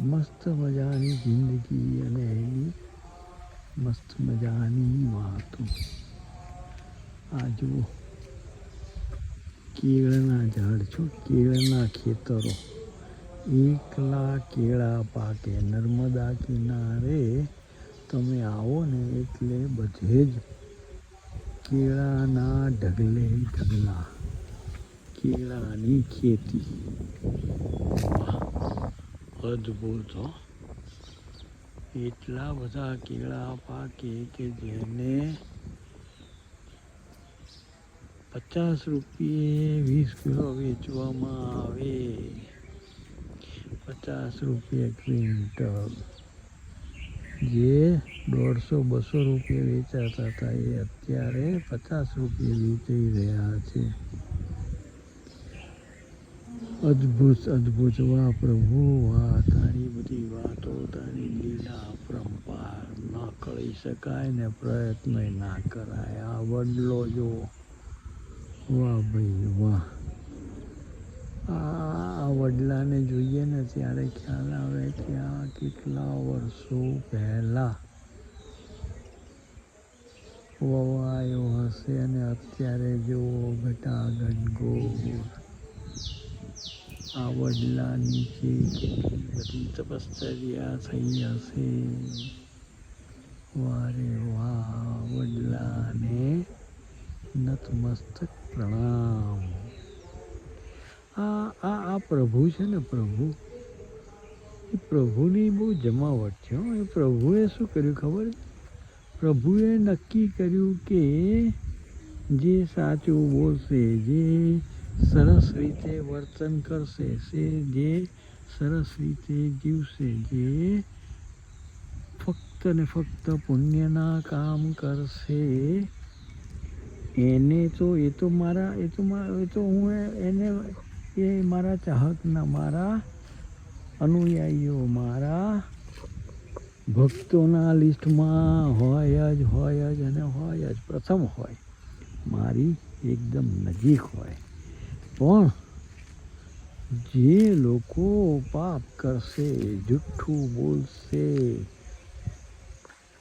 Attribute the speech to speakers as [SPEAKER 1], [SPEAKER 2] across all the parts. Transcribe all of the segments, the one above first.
[SPEAKER 1] મસ્ત મજાની જિંદગી અને એની મસ્ત મજાની વાતો. આ જુઓ, કેળના ઝાડ છો, કેળના ખેતરો, એકલા કેળા પાકે. નર્મદા કિનારે તમે આવો ને એટલે બધે જ કેળાના ઢગલે ઢગલા, કેળાની ખેતી. અદ્ભુત હો. એટલા બધા કેળા પાકે કે જેને 50 રૂપિયે 20 કિલો વેચવામાં આવે. 50 રૂપિયે ક્વિન્ટલ. જે 150-200 રૂપિયે વેચાતા હતા એ અત્યારે 50 રૂપિયે વેચાઈ રહ્યા છે. અદ્ભુત અદ્ભુત. વાહ પ્રભુ વાહ, તારી બધી વાતો, તારી લીલા અપરંપાર, ન કહી શકાય ને પ્રયત્ન ના કરાય. આ વડલો જો, વાહ ભાઈ વાહ. આ વડલાને જોઈએ ને ત્યારે ખ્યાલ આવે કે આ કેટલા વર્ષો પહેલા વવાયો હશે અને અત્યારે જેવો ઘટાઘટ. આ વડલા નીચે કેટલી બધી તપશ્ચર્યા થઈ હશે. વારે વાહ, વડલાને નતમસ્તક પ્રણામ. આ પ્રભુ છે ને, પ્રભુ, એ પ્રભુની બહુ જમાવટ છે. એ પ્રભુએ શું કર્યું ખબર છે? પ્રભુએ નક્કી કર્યું કે જે સાચું બોલશે, જે સરસ રીતે વર્તન કરશે, જે સરસ રીતે જીવશે, જે ફક્ત ને ફક્ત પુણ્યના કામ કરશે, એને તો હું એને એ મારા ચાહકના, મારા અનુયાયીઓ, મારા ભક્તોના લિસ્ટમાં હોય જ અને હોય જ, પ્રથમ હોય, મારી એકદમ નજીક હોય. પણ જે લોકો પાપ કરશે, જુઠ્ઠું બોલશે,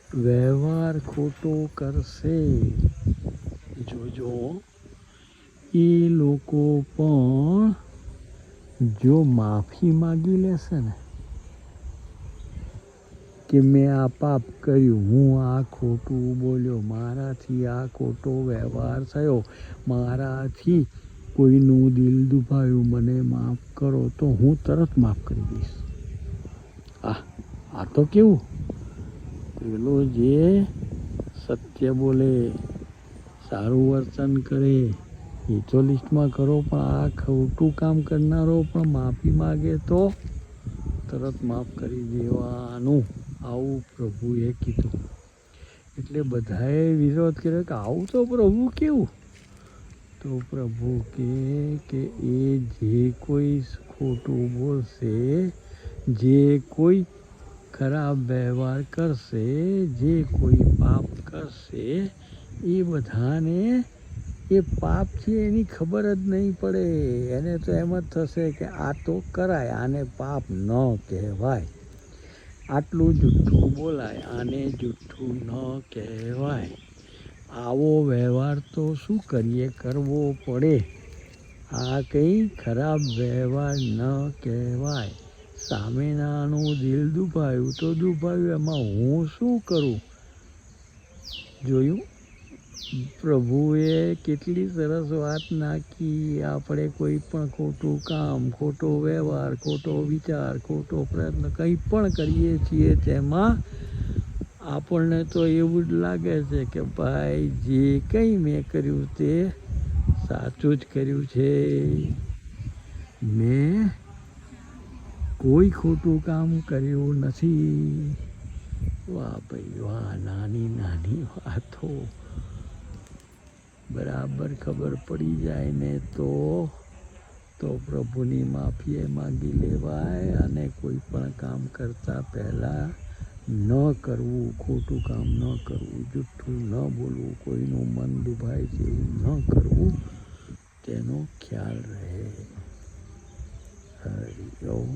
[SPEAKER 1] વ્યવહાર ખોટો કરશે, જોજો એ લોકો પણ જો માફી માગી લેશે ને કે મેં આ પાપ કર્યું, હું આ ખોટું બોલ્યો, મારાથી આ ખોટો વ્યવહાર થયો, મારાથી કોઈનું દિલ દુભાયું, મને માફ કરો, તો હું તરત માફ કરી દઈશ. આ તો કેવું, પેલો જે સત્ય બોલે, સારું વર્તન કરે એ તો લિસ્ટમાં કરો, પણ આ ખોટું કામ કરનારો પણ માફી માગે તો તરત માફ કરી દેવાનું. આવું પ્રભુએ કીધું. એટલે બધાએ વિરોધ કર્યો કે આવું તો પ્રભુ કેવું? તો પ્રભુ કે એ જે કોઈ ખોટું બોલશે, જે કોઈ ખરાબ વ્યવહાર કરશે, જે કોઈ પાપ કરશે, એ બધાને એ પાપ છે એની ખબર જ નહીં પડે. એને તો એમ જ થશે કે આ તો કરાય, આને પાપ ન કહેવાય. આટલું જુઠ્ઠું બોલાય, આને જુઠ્ઠું ન કહેવાય. આવો વ્યવહાર તો શું કરીએ, કરવો પડે. આ કંઈ ખરાબ વ્યવહાર ન કહેવાય. સામેનાનું દિલ દુભાયું તો દુભાયું, એમાં હું શું કરું? જોયું? પ્રભુએ કેટલી સરસ વાત નાખી. આપણે કોઈ પણ ખોટું કામ, ખોટો વ્યવહાર, ખોટો વિચાર, ખોટો પ્રયત્ન કંઈ પણ કરીએ છીએ, તેમાં આપણને તો એવું જ લાગે છે કે ભાઈ જે કંઈ મેં કર્યું તે સાચું જ કર્યું છે. મેં કોઈ ખોટું કામ કર્યું નથી. વાહ ભાઈ વાહ. નાની નાની વાતો બરાબર ખબર પડી જાય ને તો પ્રભુની માફી માગી લેવાય. અને કોઈ પણ કામ કરતા પહેલાં ન કરવું, ખોટું કામ ન કરવું, જુઠ્ઠું ન બોલવું, કોઈનું મન દુભાય છે એવું ન કરવું, તેનો ખ્યાલ રહે. હરિ ઓમ.